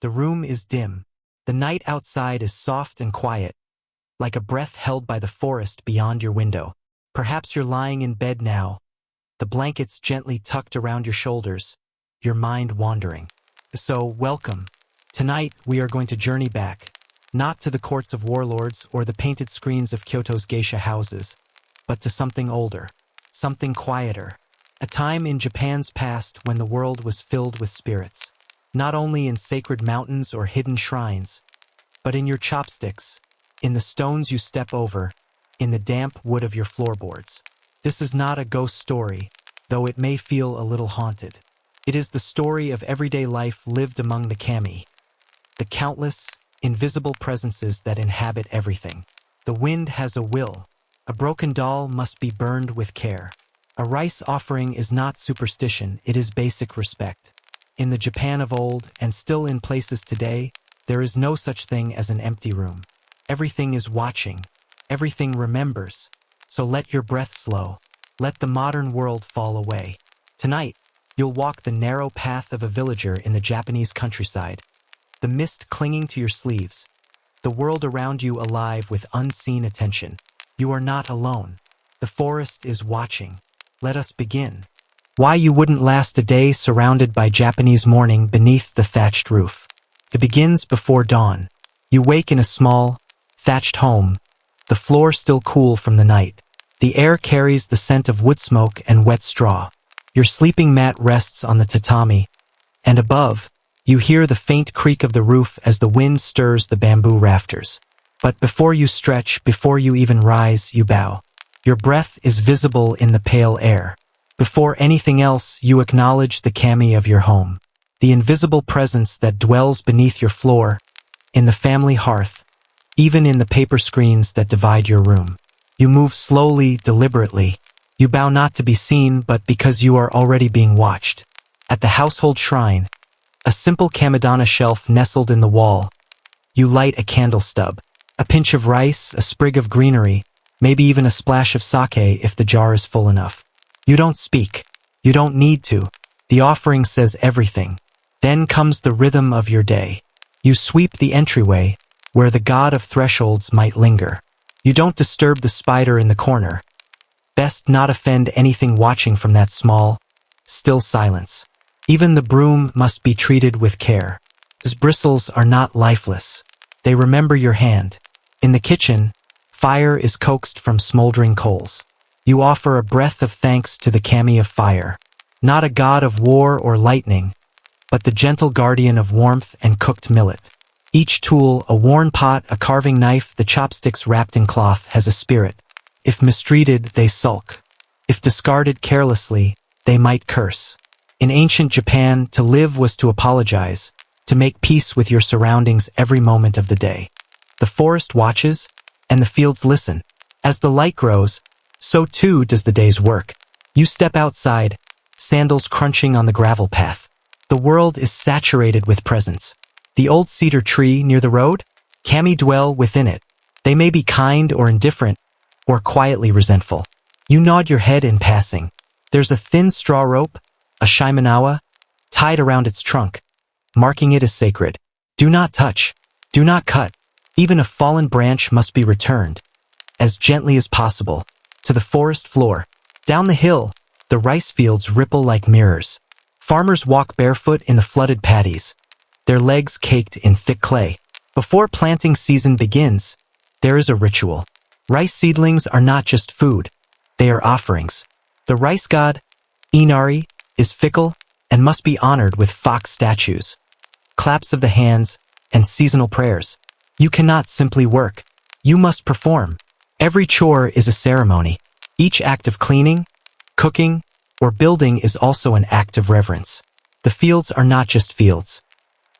The room is dim. The night outside is soft and quiet, like a breath held by the forest beyond your window. Perhaps you're lying in bed now, the blankets gently tucked around your shoulders, your mind wandering. So, welcome. Tonight, we are going to journey back, not to the courts of warlords or the painted screens of Kyoto's geisha houses, but to something older, something quieter, a time in Japan's past when the world was filled with spirits, not only in sacred mountains or hidden shrines, but in your chopsticks, in the stones you step over, in the damp wood of your floorboards. This is not a ghost story, though it may feel a little haunted. It is the story of everyday life lived among the kami, the countless, invisible presences that inhabit everything. The wind has a will. A broken doll must be burned with care. A rice offering is not superstition, it is basic respect. In the Japan of old, and still in places today, there is no such thing as an empty room. Everything is watching. Everything remembers. So let your breath slow. Let the modern world fall away. Tonight, you'll walk the narrow path of a villager in the Japanese countryside, the mist clinging to your sleeves, the world around you alive with unseen attention. You are not alone. The forest is watching. Let us begin. Why you wouldn't last a day surrounded by Japanese morning beneath the thatched roof. It begins before dawn. You wake in a small, thatched home, the floor still cool from the night. The air carries the scent of wood smoke and wet straw. Your sleeping mat rests on the tatami, and above, you hear the faint creak of the roof as the wind stirs the bamboo rafters. But before you stretch, before you even rise, you bow. Your breath is visible in the pale air. Before anything else, you acknowledge the kami of your home, the invisible presence that dwells beneath your floor, in the family hearth, even in the paper screens that divide your room. You move slowly, deliberately. You bow not to be seen, but because you are already being watched. At the household shrine, a simple kamidana shelf nestled in the wall, you light a candle stub, a pinch of rice, a sprig of greenery, maybe even a splash of sake if the jar is full enough. You don't speak. You don't need to. The offering says everything. Then comes the rhythm of your day. You sweep the entryway, where the god of thresholds might linger. You don't disturb the spider in the corner. Best not offend anything watching from that small, still silence. Even the broom must be treated with care. Its bristles are not lifeless. They remember your hand. In the kitchen, fire is coaxed from smoldering coals. You offer a breath of thanks to the kami of fire, not a god of war or lightning, but the gentle guardian of warmth and cooked millet. Each tool, a worn pot, a carving knife, the chopsticks wrapped in cloth, has a spirit. If mistreated, they sulk. If discarded carelessly, they might curse. In ancient Japan, to live was to apologize, to make peace with your surroundings every moment of the day. The forest watches, and the fields listen. As the light grows, so too does the day's work. You step outside, sandals crunching on the gravel path. The world is saturated with presence. The old cedar tree near the road? Kami dwell within it. They may be kind or indifferent, or quietly resentful. You nod your head in passing. There's a thin straw rope, a shimenawa, tied around its trunk, marking it as sacred. Do not touch. Do not cut. Even a fallen branch must be returned, as gently as possible, to the forest floor. Down the hill, the rice fields ripple like mirrors. Farmers walk barefoot in the flooded paddies, their legs caked in thick clay. Before planting season begins, there is a ritual. Rice seedlings are not just food, they are offerings. The rice god, Inari, is fickle and must be honored with fox statues, claps of the hands, and seasonal prayers. You cannot simply work. You must perform. Every chore is a ceremony. Each act of cleaning, cooking, or building is also an act of reverence. The fields are not just fields.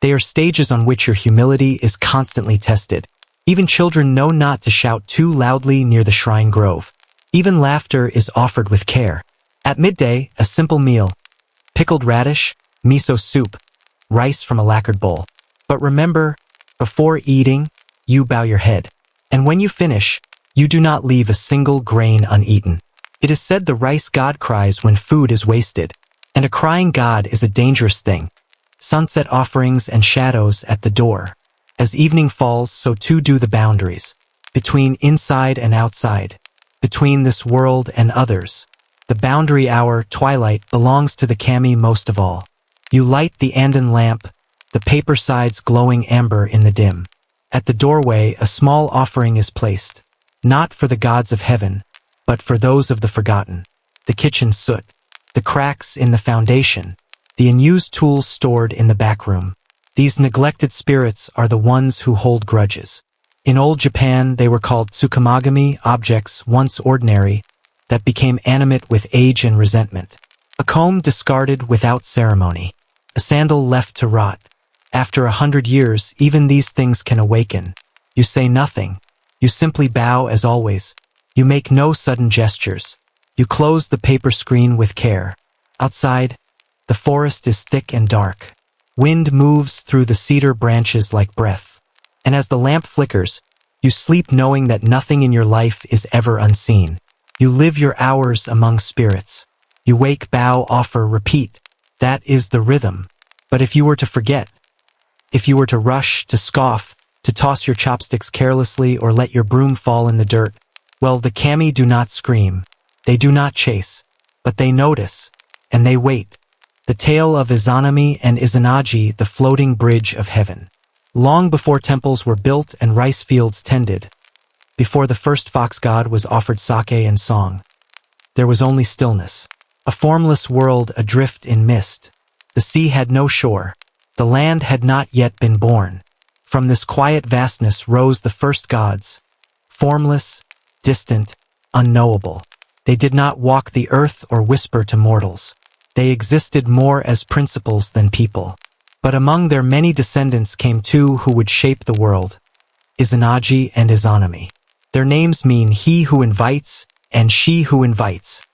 They are stages on which your humility is constantly tested. Even children know not to shout too loudly near the shrine grove. Even laughter is offered with care. At midday, a simple meal. Pickled radish, miso soup, rice from a lacquered bowl. But remember, before eating, you bow your head. And when you finish, you do not leave a single grain uneaten. It is said the rice god cries when food is wasted. And a crying god is a dangerous thing. sunset offerings and shadows at the door. As evening falls, so too do the boundaries. Between inside and outside. Between this world and others. The boundary hour, twilight, belongs to the kami most of all. You light the Andan lamp, the paper sides glowing amber in the dim. At the doorway, a small offering is placed. Not for the gods of heaven, but for those of the forgotten. The kitchen soot. The cracks in the foundation. The unused tools stored in the back room. These neglected spirits are the ones who hold grudges. In old Japan, they were called tsukamagami, objects once ordinary, that became animate with age and resentment. A comb discarded without ceremony. A sandal left to rot. After 100 years, even these things can awaken. You say nothing. You simply bow as always. You make no sudden gestures. You close the paper screen with care. Outside, the forest is thick and dark. Wind moves through the cedar branches like breath. And as the lamp flickers, you sleep knowing that nothing in your life is ever unseen. You live your hours among spirits. You wake, bow, offer, repeat. That is the rhythm. But if you were to forget, if you were to rush, to scoff, to toss your chopsticks carelessly or let your broom fall in the dirt, well, the kami do not scream. They do not chase. But they notice. And they wait. The tale of Izanami and Izanagi, the floating bridge of heaven. Long before temples were built and rice fields tended, before the first fox god was offered sake and song, there was only stillness. A formless world adrift in mist. The sea had no shore. The land had not yet been born. From this quiet vastness rose the first gods, formless, distant, unknowable. They did not walk the earth or whisper to mortals. They existed more as principles than people. But among their many descendants came two who would shape the world, Izanagi and Izanami. Their names mean he who invites and she who invites,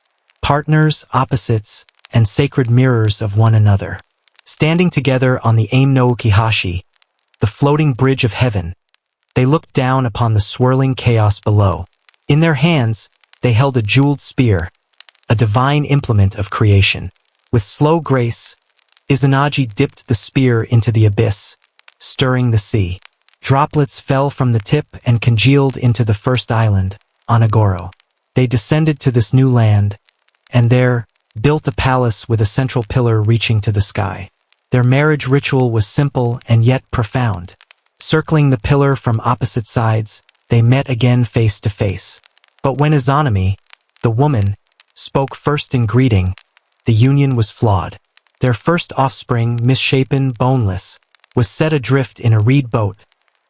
partners, opposites, and sacred mirrors of one another. Standing together on the Aim no Ukihashi, the floating bridge of heaven, they looked down upon the swirling chaos below. In their hands, they held a jeweled spear, a divine implement of creation. With slow grace, Izanagi dipped the spear into the abyss, stirring the sea. Droplets fell from the tip and congealed into the first island, Onagoro. They descended to this new land, and there built a palace with a central pillar reaching to the sky. Their marriage ritual was simple and yet profound. Circling the pillar from opposite sides, they met again face to face. But when Izanami, the woman, spoke first in greeting, the union was flawed. Their first offspring, misshapen, boneless, was set adrift in a reed boat,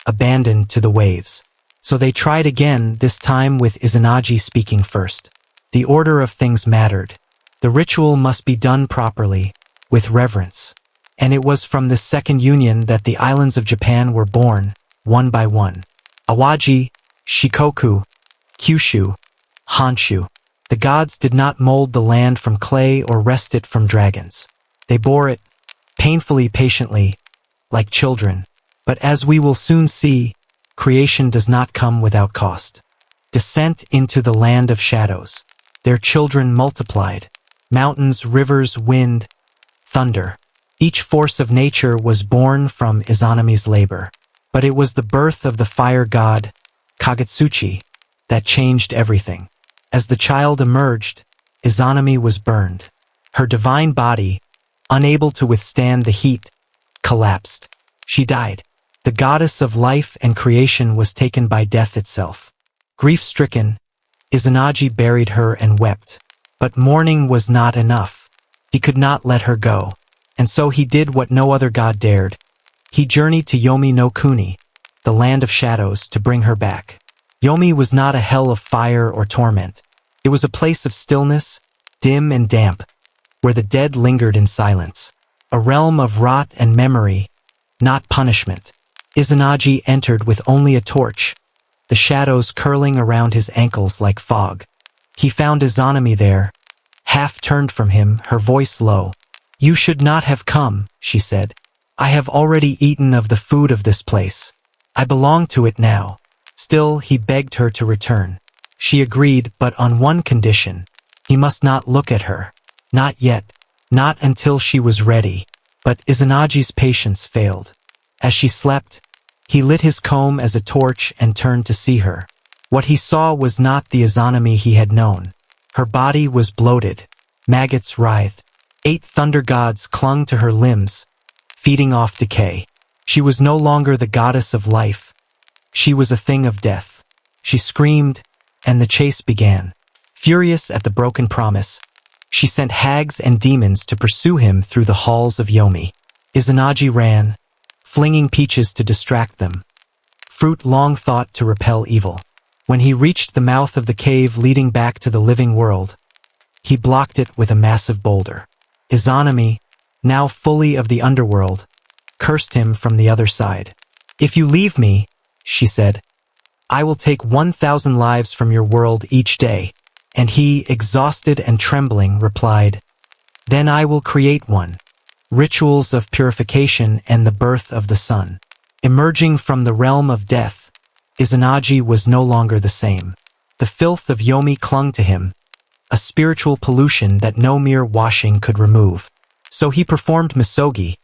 abandoned to the waves. So they tried again, this time with Izanagi speaking first. The order of things mattered. The ritual must be done properly, with reverence. And it was from this second union that the islands of Japan were born, one by one. Awaji, Shikoku, Kyushu, Honshu. The gods did not mold the land from clay or wrest it from dragons. They bore it, painfully, patiently, like children. But as we will soon see, creation does not come without cost. Descent into the land of shadows. Their children multiplied. Mountains, rivers, wind, thunder. Each force of nature was born from Izanami's labor. But it was the birth of the fire god, Kagetsuchi, that changed everything. As the child emerged, Izanami was burned. Her divine body, unable to withstand the heat, collapsed. She died. The goddess of life and creation was taken by death itself. Grief-stricken, Izanagi buried her and wept. But mourning was not enough. He could not let her go. And so he did what no other god dared. He journeyed to Yomi no Kuni, the land of shadows, to bring her back. Yomi was not a hell of fire or torment. It was a place of stillness, dim and damp, where the dead lingered in silence. A realm of rot and memory, not punishment. Izanagi entered with only a torch, the shadows curling around his ankles like fog. He found Izanami there, half turned from him, her voice low. "You should not have come," she said. "I have already eaten of the food of this place. I belong to it now." Still, he begged her to return. She agreed, but on one condition. He must not look at her. Not yet. Not until she was ready. But Izanagi's patience failed. As she slept, he lit his comb as a torch and turned to see her. What he saw was not the Izanami he had known. Her body was bloated. Maggots writhed. 8 thunder gods clung to her limbs, feeding off decay. She was no longer the goddess of life. She was a thing of death. She screamed, and the chase began. Furious at the broken promise, she sent hags and demons to pursue him through the halls of Yomi. Izanagi ran, flinging peaches to distract them, fruit long thought to repel evil. When he reached the mouth of the cave leading back to the living world, he blocked it with a massive boulder. Izanami, now fully of the underworld, cursed him from the other side. "If you leave me," she said, "I will take 1,000 lives from your world each day." And he, exhausted and trembling, replied, "Then I will create one." Rituals of purification and the birth of the sun. Emerging from the realm of death, Izanagi was no longer the same. The filth of Yomi clung to him, a spiritual pollution that no mere washing could remove. So he performed misogi,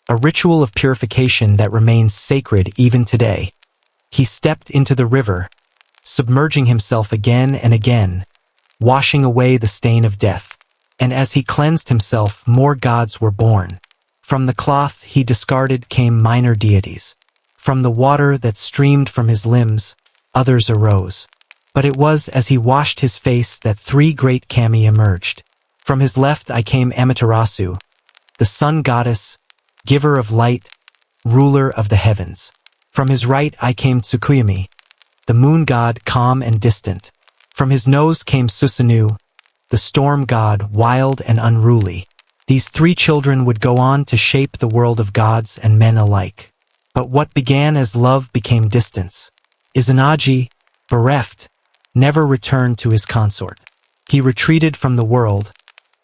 a ritual of purification that remains sacred even today. He stepped into the river, submerging himself again and again, washing away the stain of death. And as he cleansed himself, more gods were born. From the cloth he discarded came minor deities. From the water that streamed from his limbs, others arose. But it was as he washed his face that 3 great kami emerged. From his left I came Amaterasu, the sun goddess, giver of light, ruler of the heavens. From his right I came Tsukuyami, the moon god, calm and distant. From his nose came Susanoo, the storm god, wild and unruly. These 3 children would go on to shape the world of gods and men alike. But what began as love became distance. Izanagi, bereft, never returned to his consort. He retreated from the world,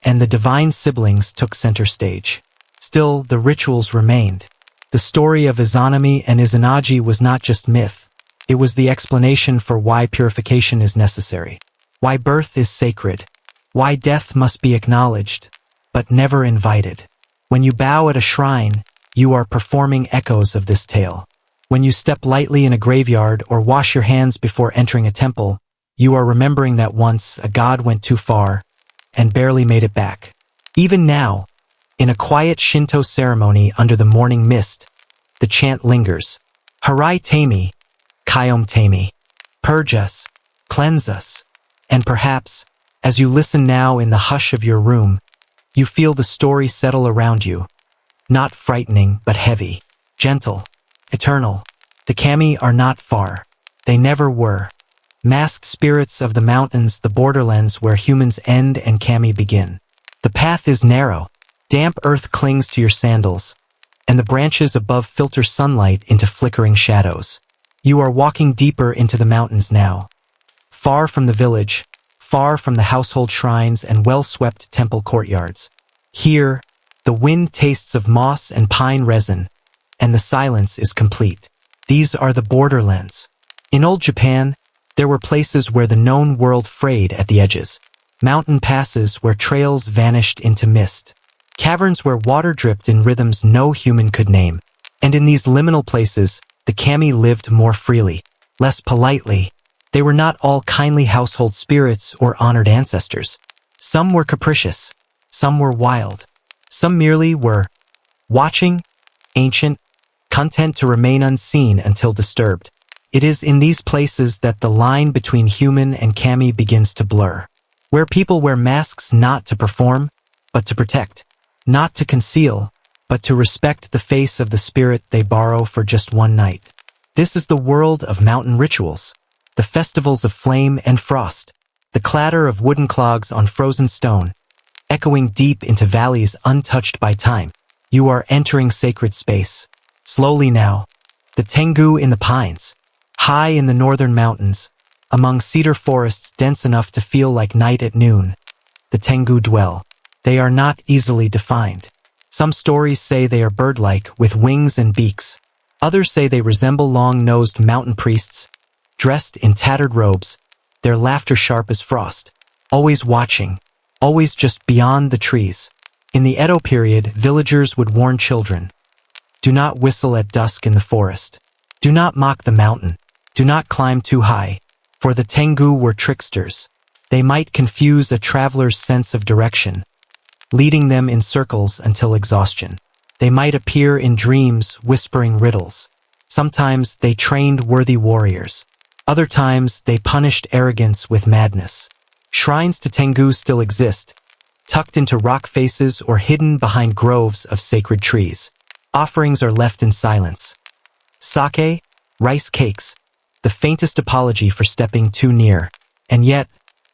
and the divine siblings took center stage. Still, the rituals remained. The story of Izanami and Izanagi was not just myth. It was the explanation for why purification is necessary, why birth is sacred, why death must be acknowledged, but never invited. When you bow at a shrine, you are performing echoes of this tale. When you step lightly in a graveyard or wash your hands before entering a temple, you are remembering that once a god went too far and barely made it back. Even now, in a quiet Shinto ceremony under the morning mist, the chant lingers. Harai Tami, Kaiom Tami, purge us, cleanse us. And perhaps, as you listen now in the hush of your room, you feel the story settle around you. Not frightening, but heavy, gentle, eternal. The kami are not far. They never were. Masked spirits of the mountains, the borderlands where humans end and kami begin. The path is narrow. Damp earth clings to your sandals, and the branches above filter sunlight into flickering shadows. You are walking deeper into the mountains now. Far from the village, far from the household shrines and well-swept temple courtyards. Here, the wind tastes of moss and pine resin, and the silence is complete. These are the borderlands. In old Japan, there were places where the known world frayed at the edges. Mountain passes where trails vanished into mist. Caverns where water dripped in rhythms no human could name. And in these liminal places, the kami lived more freely, less politely. They were not all kindly household spirits or honored ancestors. Some were capricious. Some were wild. Some merely were watching, ancient, content to remain unseen until disturbed. It is in these places that the line between human and kami begins to blur, where people wear masks not to perform, but to protect, not to conceal, but to respect the face of the spirit they borrow for just one night. This is the world of mountain rituals, the festivals of flame and frost, the clatter of wooden clogs on frozen stone, echoing deep into valleys untouched by time. You are entering sacred space. Slowly now, the Tengu in the pines, high in the northern mountains, among cedar forests dense enough to feel like night at noon, the Tengu dwell. They are not easily defined. Some stories say they are bird-like, with wings and beaks. Others say they resemble long-nosed mountain priests, dressed in tattered robes, their laughter sharp as frost, always watching, always just beyond the trees. In the Edo period, villagers would warn children, do not whistle at dusk in the forest. Do not mock the mountain. Do not climb too high, for the Tengu were tricksters. They might confuse a traveler's sense of direction, leading them in circles until exhaustion. They might appear in dreams, whispering riddles. Sometimes they trained worthy warriors. Other times they punished arrogance with madness. Shrines to Tengu still exist, tucked into rock faces or hidden behind groves of sacred trees. Offerings are left in silence. Sake, rice cakes, the faintest apology for stepping too near. And yet,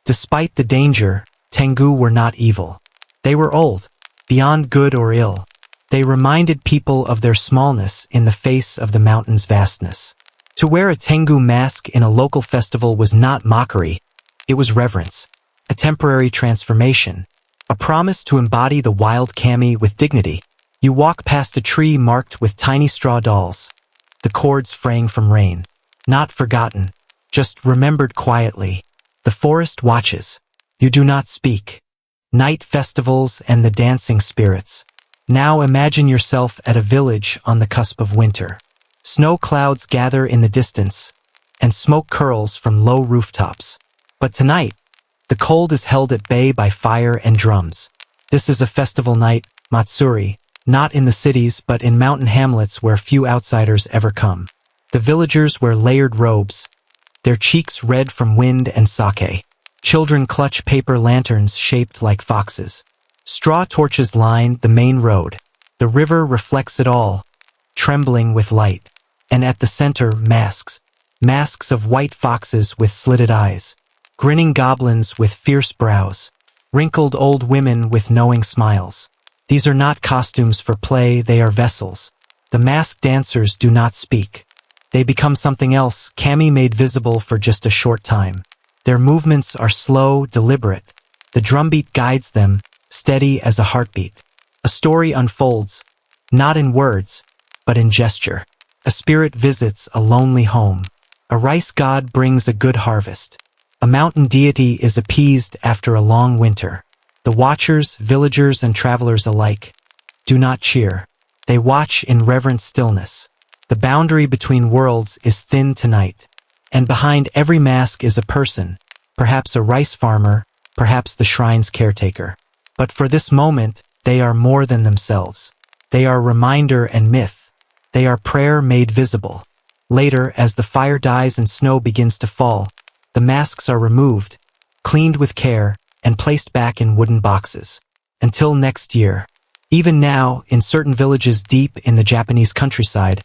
despite the danger, Tengu were not evil. They were old, beyond good or ill. They reminded people of their smallness in the face of the mountain's vastness. To wear a Tengu mask in a local festival was not mockery, it was reverence, a temporary transformation, a promise to embody the wild kami with dignity. You walk past a tree marked with tiny straw dolls, the cords fraying from rain. Not forgotten, just remembered quietly. The forest watches. You do not speak. Night festivals and the dancing spirits. Now imagine yourself at a village on the cusp of winter. Snow clouds gather in the distance, and smoke curls from low rooftops. But tonight, the cold is held at bay by fire and drums. This is a festival night, Matsuri, not in the cities but in mountain hamlets where few outsiders ever come. The villagers wear layered robes, their cheeks red from wind and sake. Children clutch paper lanterns shaped like foxes. Straw torches line the main road. The river reflects it all, trembling with light. And at the center, masks. Masks of white foxes with slitted eyes. Grinning goblins with fierce brows. Wrinkled old women with knowing smiles. These are not costumes for play, they are vessels. The masked dancers do not speak. They become something else, kami made visible for just a short time. Their movements are slow, deliberate. The drumbeat guides them, steady as a heartbeat. A story unfolds, not in words, but in gesture. A spirit visits a lonely home. A rice god brings a good harvest. A mountain deity is appeased after a long winter. The watchers, villagers, and travelers alike do not cheer. They watch in reverent stillness. The boundary between worlds is thin tonight. And behind every mask is a person, perhaps a rice farmer, perhaps the shrine's caretaker. But for this moment, they are more than themselves. They are reminder and myth. They are prayer made visible. Later, as the fire dies and snow begins to fall, the masks are removed, cleaned with care, and placed back in wooden boxes. Until next year. Even now, in certain villages deep in the Japanese countryside,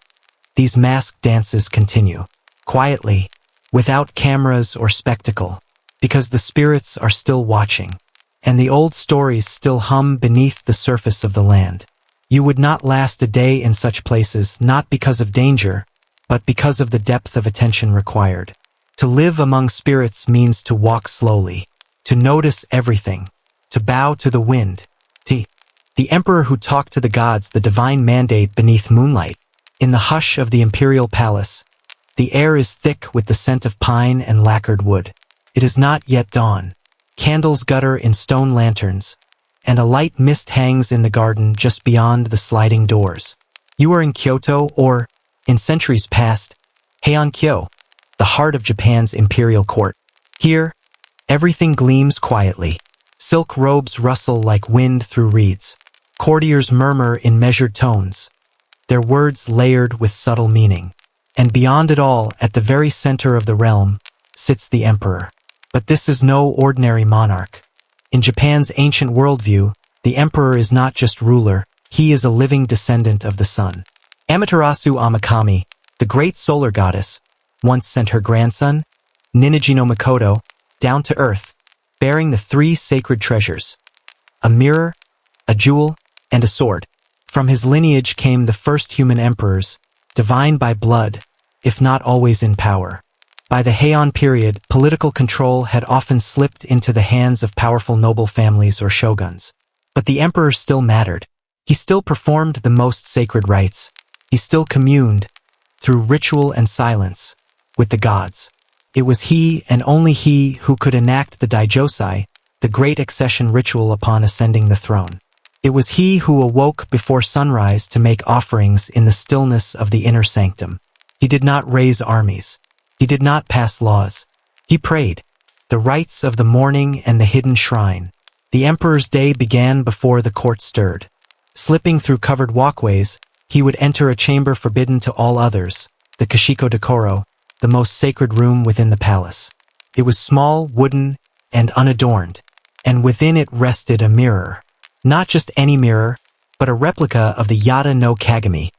these masked dances continue. Quietly, without cameras or spectacle, because the spirits are still watching, and the old stories still hum beneath the surface of the land. You would not last a day in such places, not because of danger, but because of the depth of attention required. To live among spirits means to walk slowly, to notice everything, to bow to the wind. The emperor who talked to the gods, the divine mandate beneath moonlight. In the hush of the imperial palace, the air is thick with the scent of pine and lacquered wood. It is not yet dawn. Candles gutter in stone lanterns, and a light mist hangs in the garden just beyond the sliding doors. You are in Kyoto or, in centuries past, Heian-kyo, the heart of Japan's imperial court. Here, everything gleams quietly. Silk robes rustle like wind through reeds. Courtiers murmur in measured tones, their words layered with subtle meaning. And beyond it all, at the very center of the realm, sits the emperor. But this is no ordinary monarch. In Japan's ancient worldview, the emperor is not just ruler, he is a living descendant of the sun. Amaterasu Amakami, the great solar goddess, once sent her grandson, Ninigi no Mikoto, down to earth, bearing the three sacred treasures, a mirror, a jewel, and a sword. From his lineage came the first human emperors, divine by blood, if not always in power. By the Heian period, political control had often slipped into the hands of powerful noble families or shoguns. But the emperor still mattered. He still performed the most sacred rites. He still communed, through ritual and silence, with the gods. It was he and only he who could enact the daijosai, the great accession ritual upon ascending the throne. It was he who awoke before sunrise to make offerings in the stillness of the inner sanctum. He did not raise armies. He did not pass laws. He prayed, the rites of the morning and the hidden shrine. The emperor's day began before the court stirred. Slipping through covered walkways, he would enter a chamber forbidden to all others, the Kashiko Dekoro, the most sacred room within the palace. It was small, wooden, and unadorned, and within it rested a mirror. Not just any mirror, but a replica of the Yada no Kagami,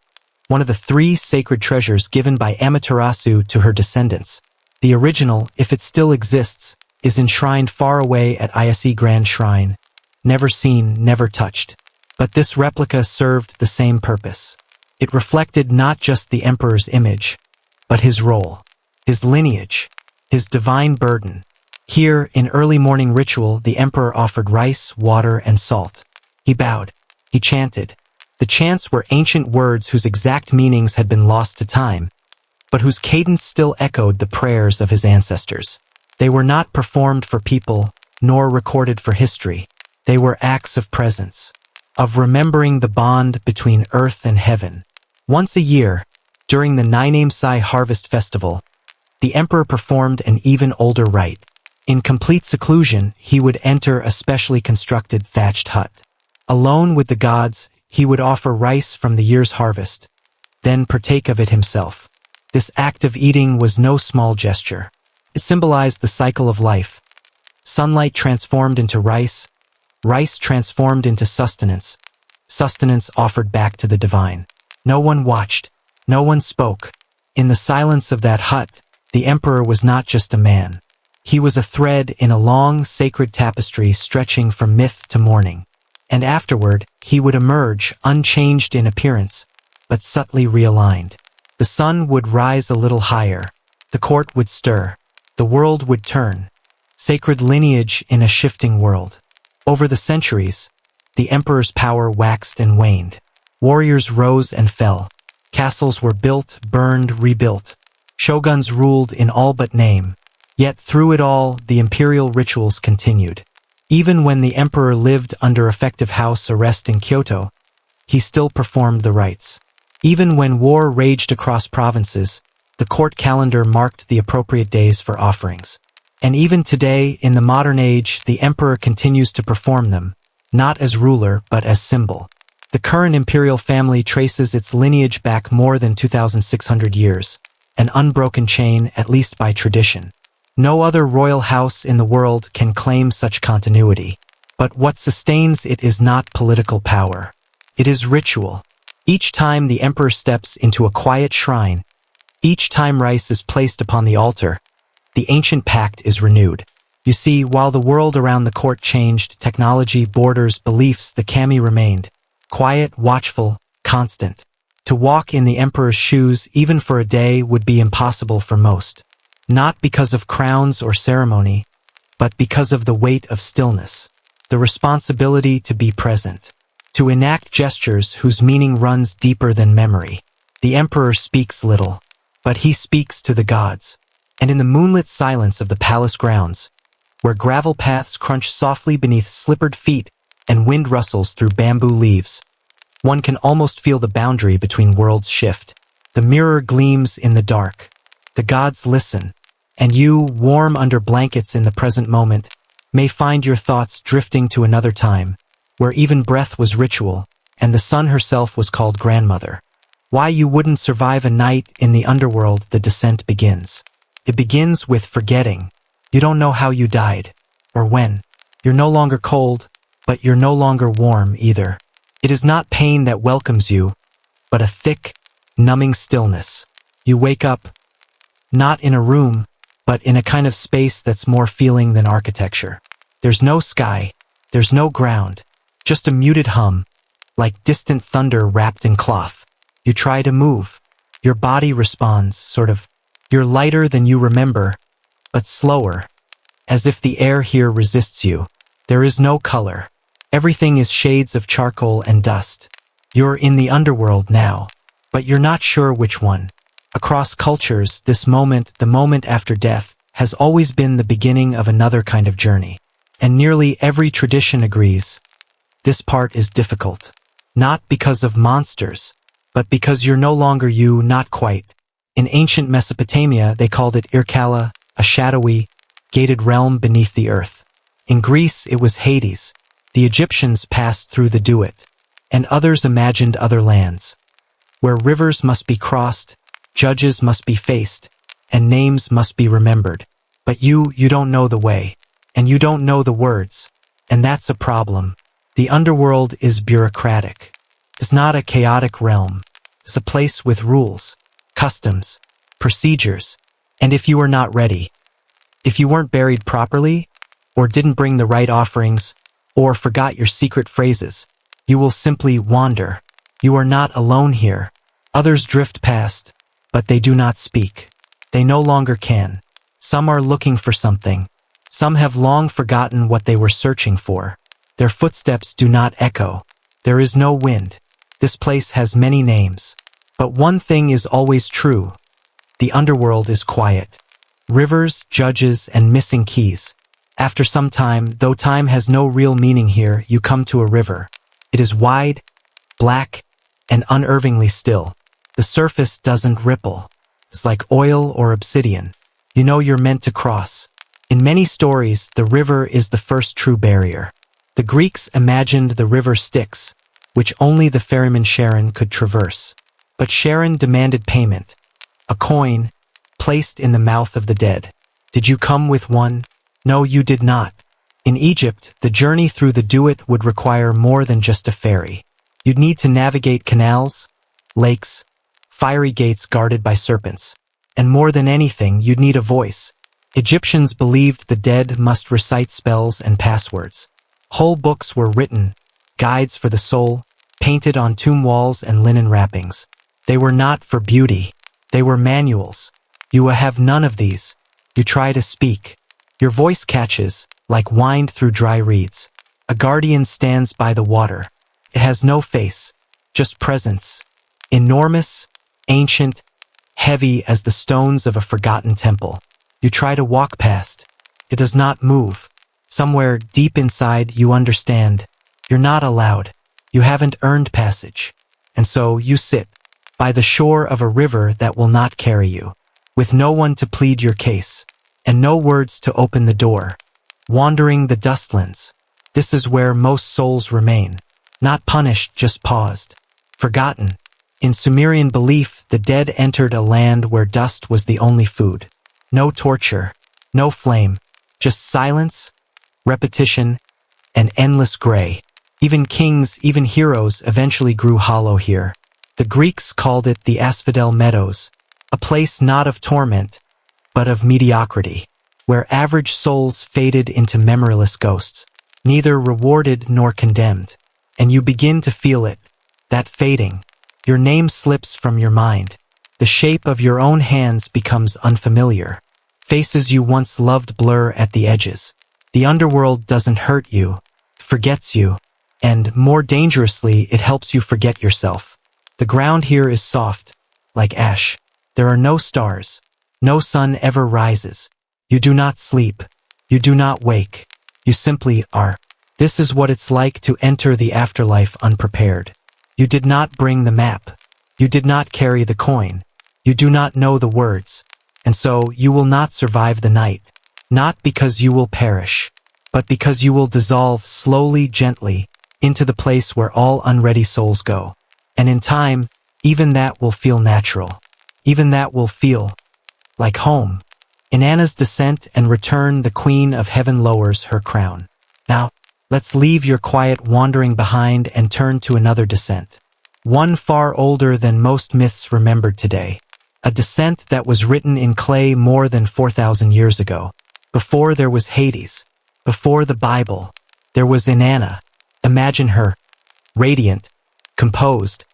one of the 3 sacred treasures given by Amaterasu to her descendants. The original, if it still exists, is enshrined far away at Ayase Grand Shrine, never seen, never touched. But this replica served the same purpose. It reflected not just the emperor's image, but his role, his lineage, his divine burden. Here, in early morning ritual, the emperor offered rice, water, and salt. He bowed. He chanted. The chants were ancient words whose exact meanings had been lost to time, but whose cadence still echoed the prayers of his ancestors. They were not performed for people, nor recorded for history. They were acts of presence, of remembering the bond between earth and heaven. Once a year, during the Nainamesai Harvest Festival, the emperor performed an even older rite. In complete seclusion, he would enter a specially constructed thatched hut. Alone with the gods, he would offer rice from the year's harvest, then partake of it himself. This act of eating was no small gesture. It symbolized the cycle of life. Sunlight transformed into rice, rice transformed into sustenance, sustenance offered back to the divine. No one watched, no one spoke. In the silence of that hut, the emperor was not just a man. He was a thread in a long, sacred tapestry stretching from myth to morning. And afterward, he would emerge, unchanged in appearance, but subtly realigned. The sun would rise a little higher. The court would stir. The world would turn. Sacred lineage in a shifting world. Over the centuries, the emperor's power waxed and waned. Warriors rose and fell. Castles were built, burned, rebuilt. Shoguns ruled in all but name. Yet through it all, the imperial rituals continued. Even when the emperor lived under effective house arrest in Kyoto, he still performed the rites. Even when war raged across provinces, the court calendar marked the appropriate days for offerings. And even today, in the modern age, the emperor continues to perform them, not as ruler but as symbol. The current imperial family traces its lineage back more than 2,600 years, an unbroken chain, at least by tradition. No other royal house in the world can claim such continuity. But what sustains it is not political power. It is ritual. Each time the emperor steps into a quiet shrine, each time rice is placed upon the altar, the ancient pact is renewed. You see, while the world around the court changed, technology, borders, beliefs, the kami remained. Quiet, watchful, constant. To walk in the emperor's shoes, even for a day, would be impossible for most. Not because of crowns or ceremony, but because of the weight of stillness, the responsibility to be present, to enact gestures whose meaning runs deeper than memory. The emperor speaks little, but he speaks to the gods. And in the moonlit silence of the palace grounds, where gravel paths crunch softly beneath slippered feet and wind rustles through bamboo leaves, one can almost feel the boundary between worlds shift. The mirror gleams in the dark. The gods listen, and you, warm under blankets in the present moment, may find your thoughts drifting to another time, where even breath was ritual, and the sun herself was called grandmother. Why you wouldn't survive a night in the underworld, the descent begins. It begins with forgetting. You don't know how you died, or when. You're no longer cold, but you're no longer warm either. It is not pain that welcomes you, but a thick, numbing stillness. You wake up, not in a room, but in a kind of space that's more feeling than architecture. There's no sky, there's no ground, just a muted hum, like distant thunder wrapped in cloth. You try to move. Your body responds, sort of. You're lighter than you remember, but slower, as if the air here resists you. There is no color. Everything is shades of charcoal and dust. You're in the underworld now, but you're not sure which one. Across cultures, this moment, the moment after death, has always been the beginning of another kind of journey. And nearly every tradition agrees. This part is difficult. Not because of monsters, but because you're no longer you, not quite. In ancient Mesopotamia, they called it Irkalla, a shadowy, gated realm beneath the earth. In Greece, it was Hades. The Egyptians passed through the Duat, and others imagined other lands, where rivers must be crossed, judges must be faced, and names must be remembered. But you don't know the way, and you don't know the words, and that's a problem. The underworld is bureaucratic. It's not a chaotic realm. It's a place with rules, customs, procedures, and if you are not ready, if you weren't buried properly, or didn't bring the right offerings, or forgot your secret phrases, you will simply wander. You are not alone here. Others drift past, but they do not speak. They no longer can. Some are looking for something. Some have long forgotten what they were searching for. Their footsteps do not echo. There is no wind. This place has many names. But one thing is always true. The underworld is quiet. Rivers, judges, and missing keys. After some time, though time has no real meaning here, you come to a river. It is wide, black, and unervingly still. The surface doesn't ripple. It's like oil or obsidian. You know you're meant to cross. In many stories, the river is the first true barrier. The Greeks imagined the river Styx, which only the ferryman Charon could traverse. But Charon demanded payment, a coin placed in the mouth of the dead. Did you come with one? No, you did not. In Egypt, the journey through the Duat would require more than just a ferry. You'd need to navigate canals, lakes, fiery gates guarded by serpents. And more than anything, you'd need a voice. Egyptians believed the dead must recite spells and passwords. Whole books were written, guides for the soul, painted on tomb walls and linen wrappings. They were not for beauty. They were manuals. You have none of these. You try to speak. Your voice catches, like wind through dry reeds. A guardian stands by the water. It has no face, just presence. Enormous, ancient, heavy as the stones of a forgotten temple. You try to walk past. It does not move. Somewhere deep inside you understand. You're not allowed. You haven't earned passage. And so you sit by the shore of a river that will not carry you, with no one to plead your case, and no words to open the door. Wandering the dustlands. This is where most souls remain. Not punished, just paused. Forgotten. In Sumerian belief, the dead entered a land where dust was the only food. No torture, no flame, just silence, repetition, and endless gray. Even kings, even heroes eventually grew hollow here. The Greeks called it the Asphodel Meadows, a place not of torment, but of mediocrity, where average souls faded into memoryless ghosts, neither rewarded nor condemned. And you begin to feel it, that fading. Your name slips from your mind. The shape of your own hands becomes unfamiliar. Faces you once loved blur at the edges. The underworld doesn't hurt you, forgets you, and, more dangerously, it helps you forget yourself. The ground here is soft, like ash. There are no stars. No sun ever rises. You do not sleep. You do not wake. You simply are. This is what it's like to enter the afterlife unprepared. You did not bring the map. You did not carry the coin. You do not know the words. And so you will not survive the night. Not because you will perish, but because you will dissolve slowly, gently, into the place where all unready souls go. And in time, even that will feel natural. Even that will feel like home. In Anna's descent and return, the Queen of Heaven lowers her crown. Now, let's leave your quiet wandering behind and turn to another descent. One far older than most myths remembered today. A descent that was written in clay more than 4,000 years ago. Before there was Hades. Before the Bible. There was Inanna. Imagine her. Radiant. Composed.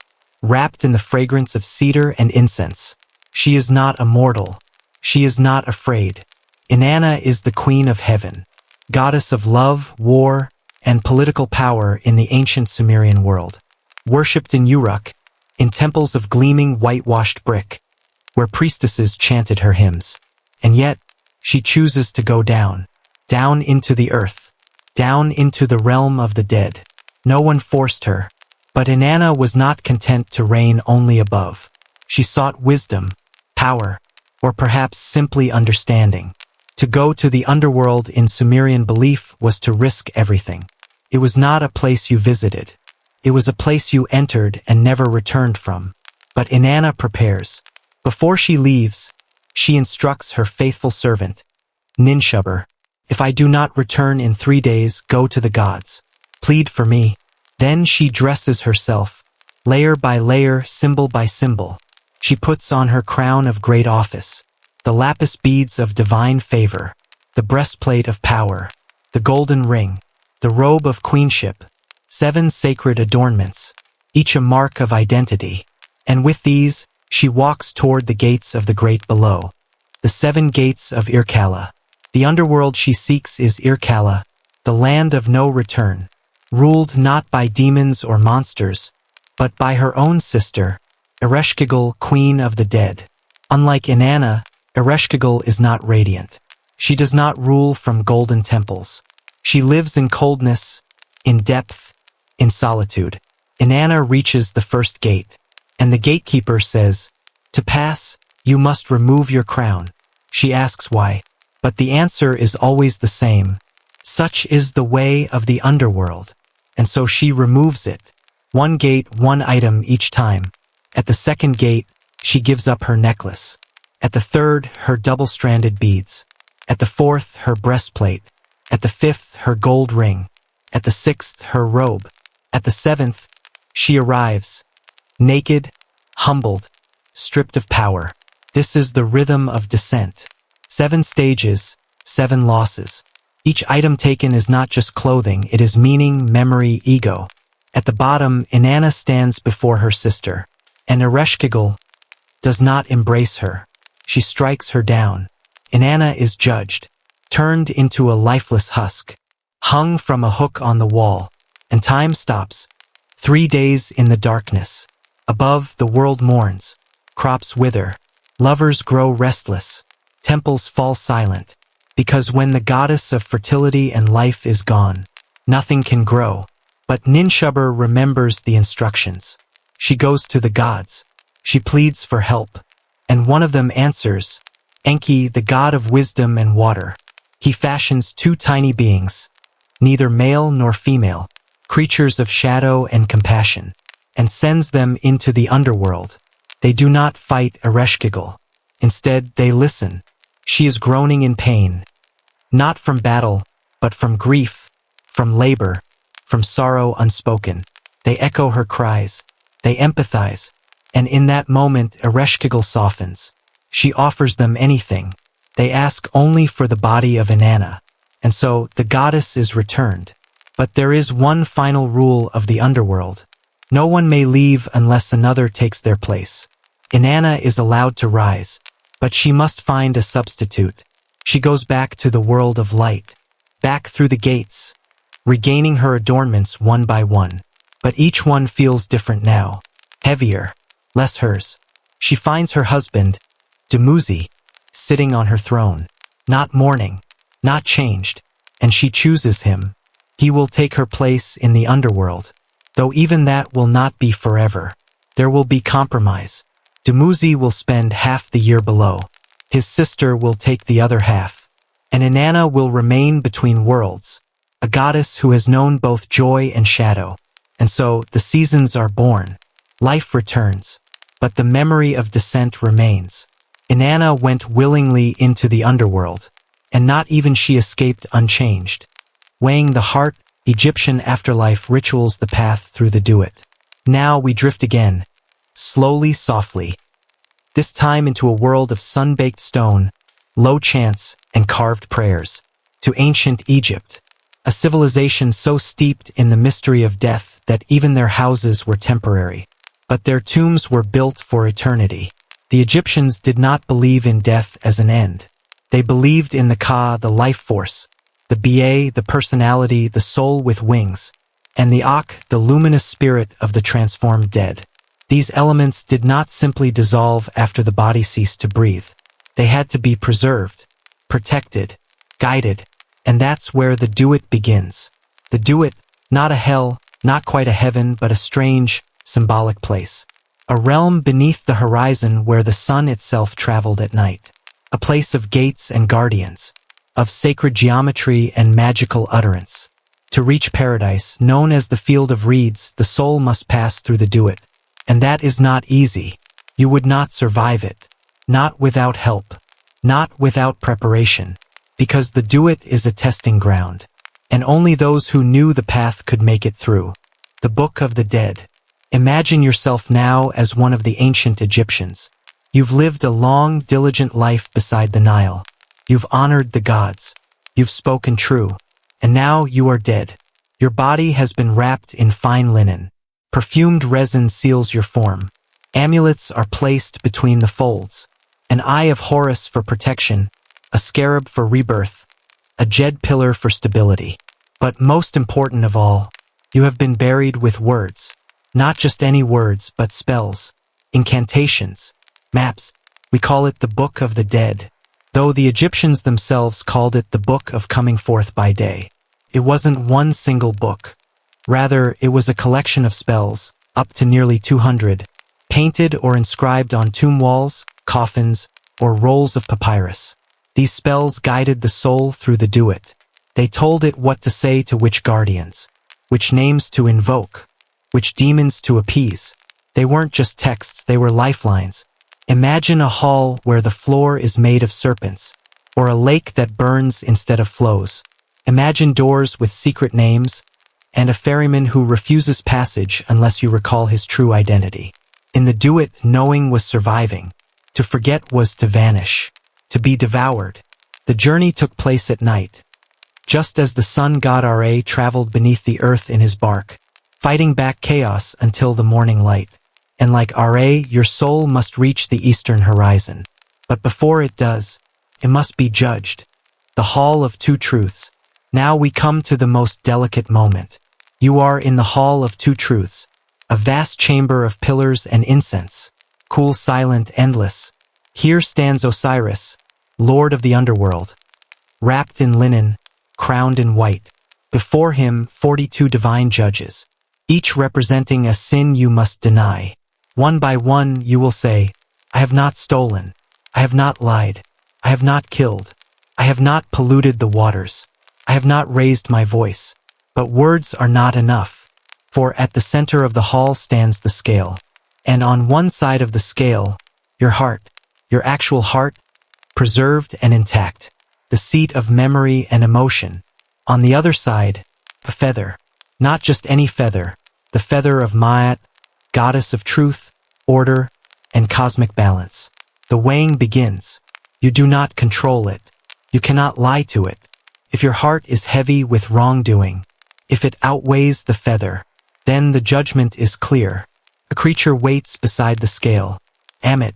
Wrapped in the fragrance of cedar and incense. She is not a mortal. She is not afraid. Inanna is the Queen of Heaven. Goddess of love, war, and political power in the ancient Sumerian world. Worshipped in Uruk, in temples of gleaming whitewashed brick, where priestesses chanted her hymns. And yet, she chooses to go down into the earth, down into the realm of the dead. No one forced her. But Inanna was not content to reign only above. She sought wisdom, power, or perhaps simply understanding. To go to the underworld in Sumerian belief was to risk everything. It was not a place you visited. It was a place you entered and never returned from. But Inanna prepares. Before she leaves, she instructs her faithful servant, Ninshubber, if I do not return in 3 days, go to the gods. Plead for me. Then she dresses herself, layer by layer, symbol by symbol. She puts on her crown of great office, the lapis beads of divine favor, the breastplate of power, the golden ring, the robe of queenship, 7 sacred adornments, each a mark of identity. And with these, she walks toward the gates of the great below, the 7 gates of Irkalla. The underworld she seeks is Irkalla, the land of no return, ruled not by demons or monsters, but by her own sister, Ereshkigal, queen of the dead. Unlike Inanna, Ereshkigal is not radiant. She does not rule from golden temples. She lives in coldness, in depth, in solitude. Inanna reaches the first gate, and the gatekeeper says, "To pass, you must remove your crown." She asks why, but the answer is always the same. Such is the way of the underworld. And so she removes it. 1 gate, 1 item each time. At the 2nd gate, she gives up her necklace. At the 3rd, her double-stranded beads. At the 4th, her breastplate. At the 5th, her gold ring. At the 6th, her robe. At the 7th, she arrives, naked, humbled, stripped of power. This is the rhythm of descent. 7 stages, 7 losses. Each item taken is not just clothing, it is meaning, memory, ego. At the bottom, Inanna stands before her sister, and Ereshkigal does not embrace her. She strikes her down. Inanna is judged, turned into a lifeless husk, hung from a hook on the wall, and time stops. 3 days in the darkness. Above, the world mourns. Crops wither. Lovers grow restless. Temples fall silent. Because when the goddess of fertility and life is gone, nothing can grow. But Ninshubber remembers the instructions. She goes to the gods. She pleads for help. And one of them answers, Enki, the god of wisdom and water. He fashions 2 tiny beings, neither male nor female, creatures of shadow and compassion, and sends them into the underworld. They do not fight Ereshkigal. Instead, they listen. She is groaning in pain, not from battle, but from grief, from labor, from sorrow unspoken. They echo her cries. They empathize. And in that moment, Ereshkigal softens. She offers them anything. They ask only for the body of Inanna. And so, the goddess is returned. But there is one final rule of the underworld. No one may leave unless another takes their place. Inanna is allowed to rise, but she must find a substitute. She goes back to the world of light, back through the gates, regaining her adornments one by one. But each one feels different now, heavier, less hers. She finds her husband, Dumuzi, sitting on her throne, not mourning, not changed, and she chooses him. He will take her place in the underworld, though even that will not be forever. There will be compromise. Dumuzi will spend half the year below. His sister will take the other half. And Inanna will remain between worlds, a goddess who has known both joy and shadow. And so the seasons are born. Life returns, but the memory of descent remains. Inanna went willingly into the underworld, and not even she escaped unchanged. Weighing the heart, Egyptian afterlife rituals the path through the duet. Now we drift again, slowly, softly. This time into a world of sun-baked stone, low chants, and carved prayers. To ancient Egypt, a civilization so steeped in the mystery of death that even their houses were temporary. But their tombs were built for eternity. The Egyptians did not believe in death as an end. They believed in the Ka, the life force, the Ba, the personality, the soul with wings, and the Ak, the luminous spirit of the transformed dead. These elements did not simply dissolve after the body ceased to breathe. They had to be preserved, protected, guided, and that's where the duet begins. The duet, not a hell, not quite a heaven but a strange, symbolic place. A realm beneath the horizon where the sun itself traveled at night. A place of gates and guardians, of sacred geometry and magical utterance. To reach paradise, known as the Field of Reeds, the soul must pass through the Duat. And that is not easy. You would not survive it. Not without help. Not without preparation. Because the Duat is a testing ground. And only those who knew the path could make it through. The Book of the Dead. Imagine yourself now as one of the ancient Egyptians. You've lived a long, diligent life beside the Nile. You've honored the gods. You've spoken true. And now you are dead. Your body has been wrapped in fine linen. Perfumed resin seals your form. Amulets are placed between the folds. An eye of Horus for protection, a scarab for rebirth, a jed pillar for stability. But most important of all, you have been buried with words. Not just any words, but spells, incantations, maps. We call it the Book of the Dead. Though the Egyptians themselves called it the Book of Coming Forth by Day. It wasn't one single book. Rather, it was a collection of spells, up to nearly 200, painted or inscribed on tomb walls, coffins, or rolls of papyrus. These spells guided the soul through the Duat. They told it what to say to which guardians, which names to invoke, which demons to appease. They weren't just texts, they were lifelines. Imagine a hall where the floor is made of serpents, or a lake that burns instead of flows. Imagine doors with secret names, and a ferryman who refuses passage unless you recall his true identity. In the Duat, knowing was surviving. To forget was to vanish, to be devoured. The journey took place at night, just as the sun god Ra traveled beneath the earth in his bark, fighting back chaos until the morning light. And like Ra, your soul must reach the eastern horizon. But before it does, it must be judged. The Hall of Two Truths. Now we come to the most delicate moment. You are in the Hall of Two Truths, a vast chamber of pillars and incense, cool, silent, endless. Here stands Osiris, Lord of the Underworld, wrapped in linen, crowned in white. Before him, 42 divine judges, each representing a sin you must deny. One by one, you will say, I have not stolen, I have not lied, I have not killed, I have not polluted the waters, I have not raised my voice. But words are not enough, for at the center of the hall stands the scale. And on one side of the scale, your heart, your actual heart, preserved and intact, the seat of memory and emotion. On the other side, a feather, not just any feather, the feather of Ma'at, goddess of truth, order, and cosmic balance. The weighing begins. You do not control it. You cannot lie to it. If your heart is heavy with wrongdoing, if it outweighs the feather, then the judgment is clear. A creature waits beside the scale. Ammit,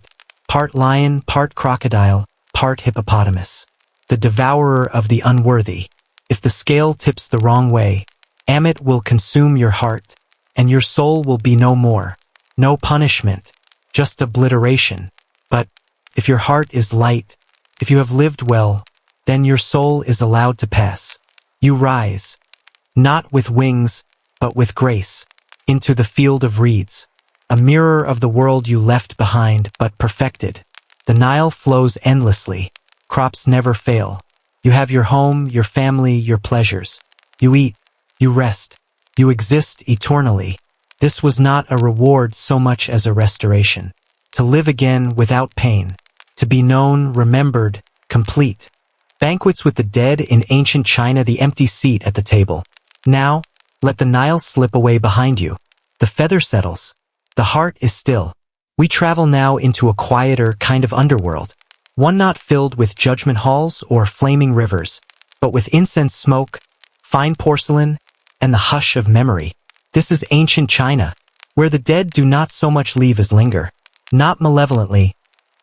part lion, part crocodile, part hippopotamus. The devourer of the unworthy. If the scale tips the wrong way, Ammit will consume your heart, and your soul will be no more. No punishment, just obliteration. But if your heart is light, if you have lived well, then your soul is allowed to pass. You rise, not with wings, but with grace, into the Field of Reeds, a mirror of the world you left behind but perfected. The Nile flows endlessly. Crops never fail. You have your home, your family, your pleasures. You eat, you rest, you exist eternally. This was not a reward so much as a restoration. To live again without pain. To be known, remembered, complete. Banquets with the dead in ancient China, the empty seat at the table. Now, let the Nile slip away behind you. The feather settles. The heart is still. We travel now into a quieter kind of underworld. One not filled with judgment halls or flaming rivers, but with incense smoke, fine porcelain, and the hush of memory. This is ancient China, where the dead do not so much leave as linger. Not malevolently,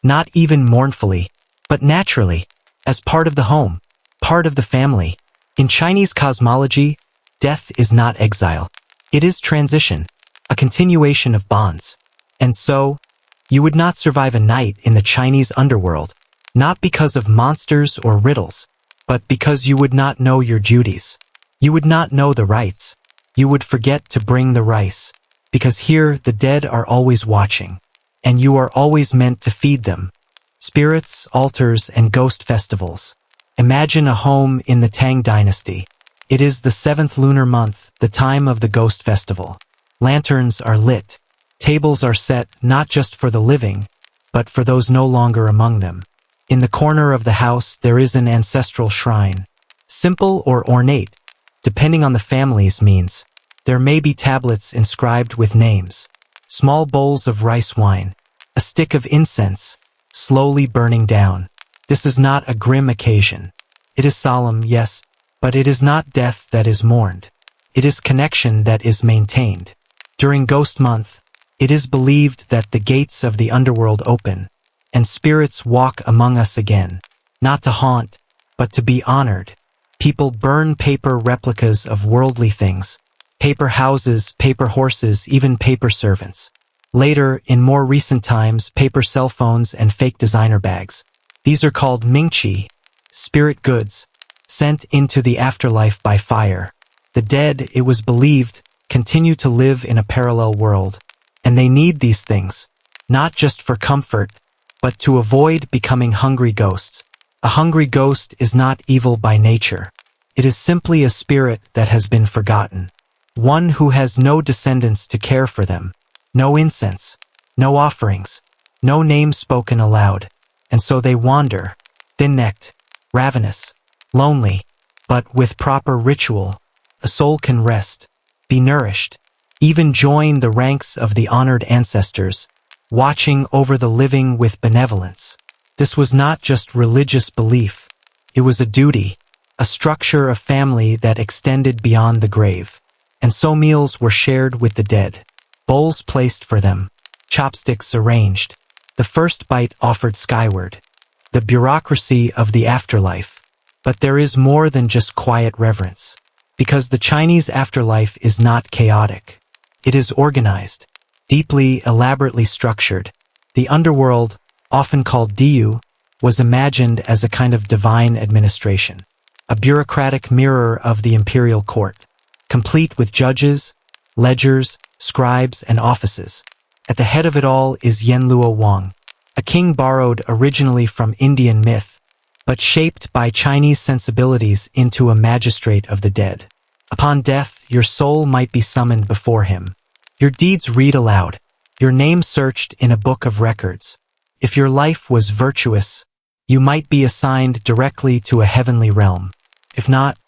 not even mournfully, but naturally, as part of the home, part of the family. In Chinese cosmology, death is not exile. It is transition, a continuation of bonds. And so, you would not survive a night in the Chinese underworld, not because of monsters or riddles, but because you would not know your duties. You would not know the rites. you would forget to bring the rice, because here the dead are always watching, and you are always meant to feed them. Spirits, altars, and ghost festivals. Imagine a home in the Tang dynasty. It is the 7th lunar month, the time of the ghost festival. Lanterns are lit. Tables are set not just for the living, but for those no longer among them. In the corner of the house there is an ancestral shrine. Simple or ornate, depending on the family's means. There may be tablets inscribed with names, small bowls of rice wine, a stick of incense, slowly burning down. This is not a grim occasion. It is solemn, yes, but it is not death that is mourned. It is connection that is maintained. During Ghost Month, it is believed that the gates of the underworld open, and spirits walk among us again, not to haunt, but to be honored. People burn paper replicas of worldly things, paper houses, paper horses, even paper servants. Later, in more recent times, paper cell phones and fake designer bags. These are called mingqi, spirit goods, sent into the afterlife by fire. The dead, it was believed, continue to live in a parallel world, and they need these things, not just for comfort, but to avoid becoming hungry ghosts. A hungry ghost is not evil by nature. It is simply a spirit that has been forgotten, one who has no descendants to care for them, no incense, no offerings, no name spoken aloud, and so they wander, thin-necked, ravenous, lonely, but with proper ritual, a soul can rest, be nourished, even join the ranks of the honored ancestors, watching over the living with benevolence. This was not just religious belief, it was a duty, a structure of family that extended beyond the grave. And so meals were shared with the dead, bowls placed for them, chopsticks arranged, the first bite offered skyward, the bureaucracy of the afterlife. But there is more than just quiet reverence, because the Chinese afterlife is not chaotic. It is organized, deeply, elaborately structured. The underworld, often called Diyu, was imagined as a kind of divine administration, a bureaucratic mirror of the imperial court, complete with judges, ledgers, scribes, and offices. At the head of it all is Yanluo Wang, a king borrowed originally from Indian myth, but shaped by Chinese sensibilities into a magistrate of the dead. Upon death, your soul might be summoned before him. Your deeds read aloud, your name searched in a book of records. If your life was virtuous, you might be assigned directly to a heavenly realm. If not,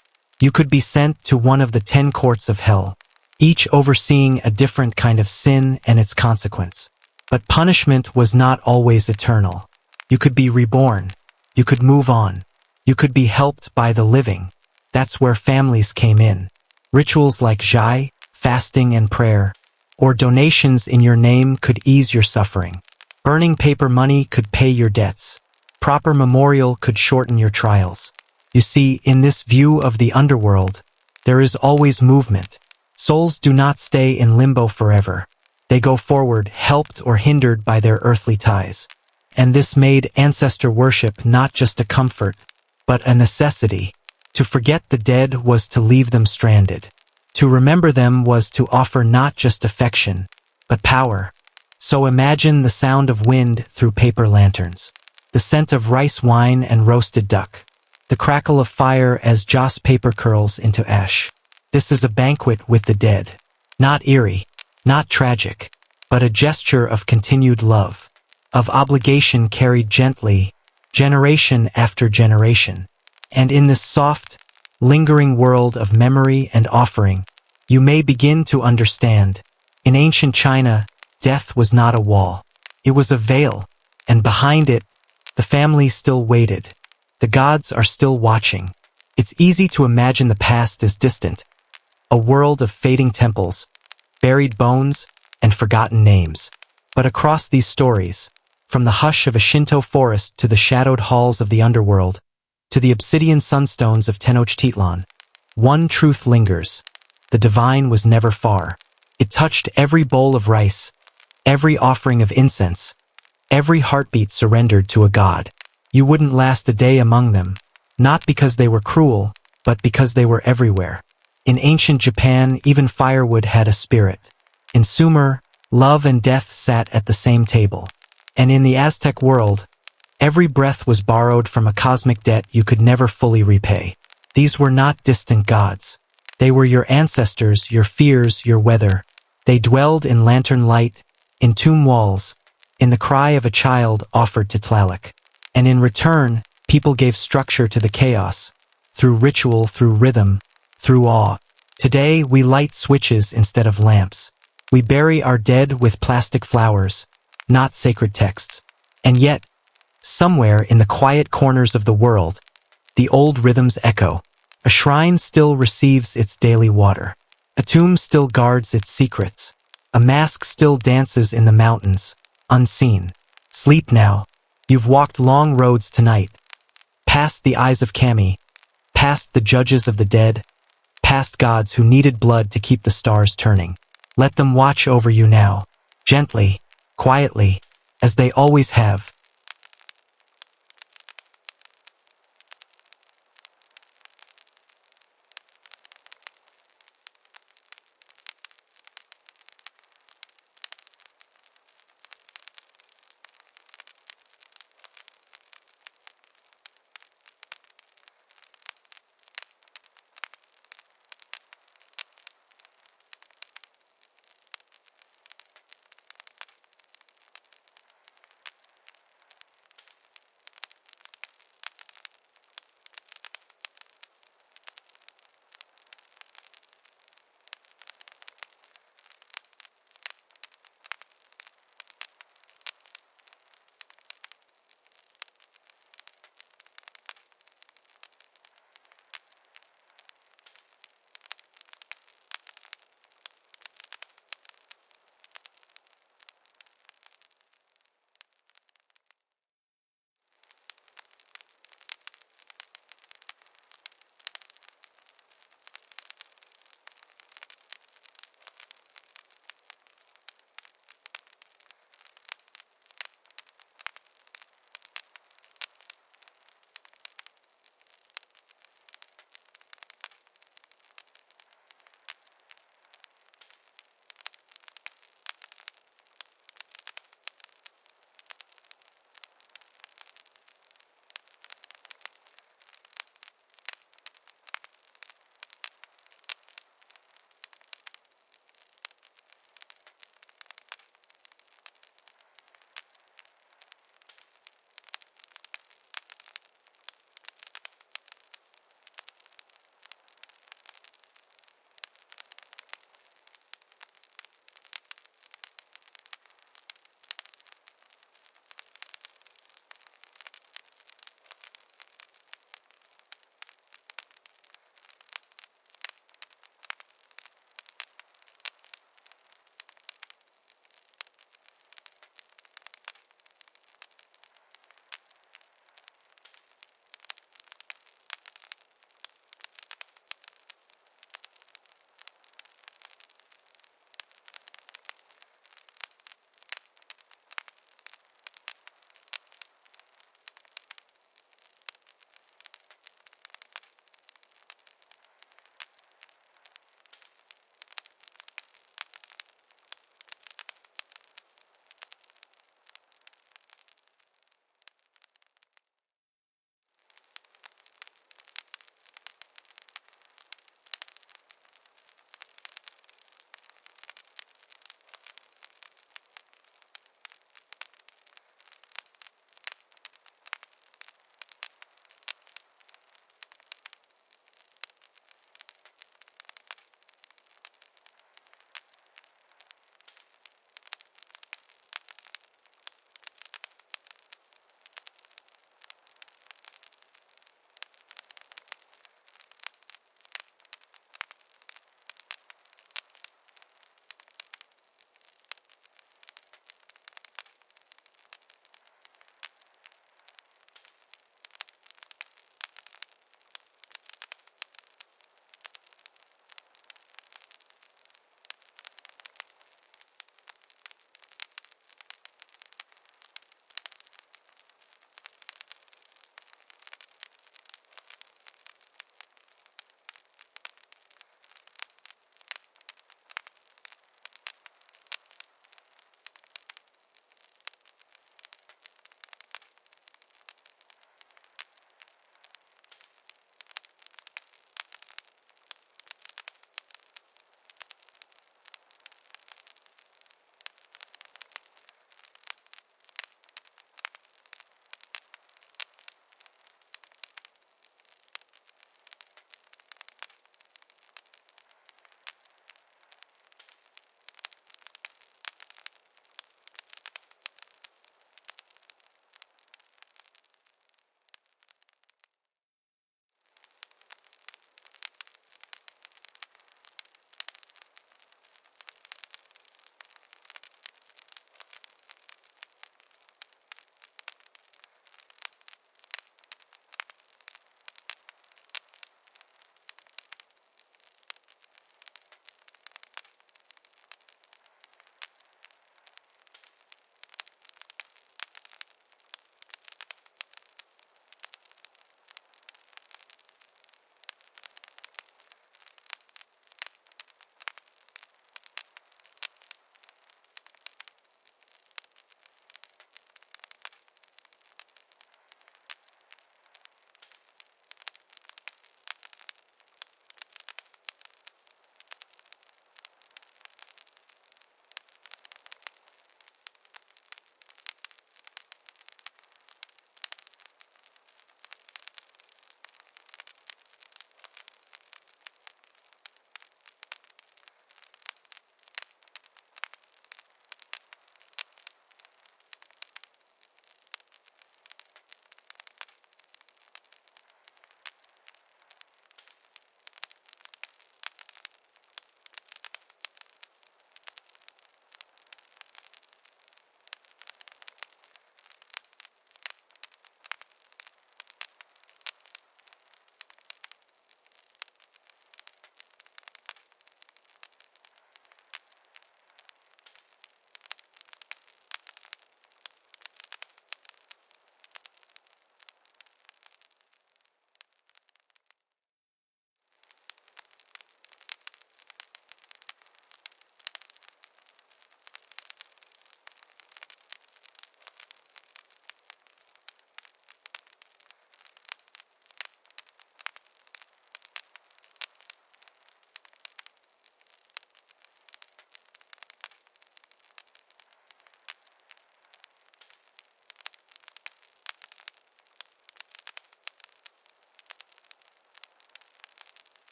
you could be sent to one of the 10 courts of hell, each overseeing a different kind of sin and its consequence. But punishment was not always eternal. You could be reborn. You could move on. You could be helped by the living. That's where families came in. Rituals like zhai, fasting and prayer, or donations in your name could ease your suffering. Burning paper money could pay your debts. Proper memorial could shorten your trials. You see, in this view of the underworld, there is always movement. Souls do not stay in limbo forever. They go forward, helped or hindered by their earthly ties. And this made ancestor worship not just a comfort, but a necessity. To forget the dead was to leave them stranded. To remember them was to offer not just affection, but power. So imagine the sound of wind through paper lanterns, the scent of rice wine and roasted duck, the crackle of fire as joss paper curls into ash. This is a banquet with the dead. Not eerie, not tragic, but a gesture of continued love, of obligation carried gently, generation after generation. And in this soft, lingering world of memory and offering, you may begin to understand. In ancient China, death was not a wall. It was a veil, and behind it, the family still waited. The gods are still watching. It's easy to imagine the past as distant, a world of fading temples, buried bones, and forgotten names. But across these stories, from the hush of a Shinto forest to the shadowed halls of the underworld, to the obsidian sunstones of Tenochtitlan, one truth lingers. The divine was never far. It touched every bowl of rice, every offering of incense, every heartbeat surrendered to a god. You wouldn't last a day among them, not because they were cruel, but because they were everywhere. In ancient Japan, even firewood had a spirit. In Sumer, love and death sat at the same table. And in the Aztec world, every breath was borrowed from a cosmic debt you could never fully repay. These were not distant gods. They were your ancestors, your fears, your weather. They dwelled in lantern light, in tomb walls, in the cry of a child offered to Tlaloc. And in return, people gave structure to the chaos, through ritual, through rhythm, through awe. Today, we light switches instead of lamps. We bury our dead with plastic flowers, not sacred texts. And yet, somewhere in the quiet corners of the world, the old rhythms echo. A shrine still receives its daily water. A tomb still guards its secrets. A mask still dances in the mountains, unseen. Sleep now. You've walked long roads tonight. Past the eyes of Kami, past the judges of the dead, past gods who needed blood to keep the stars turning. Let them watch over you now, gently, quietly, as they always have.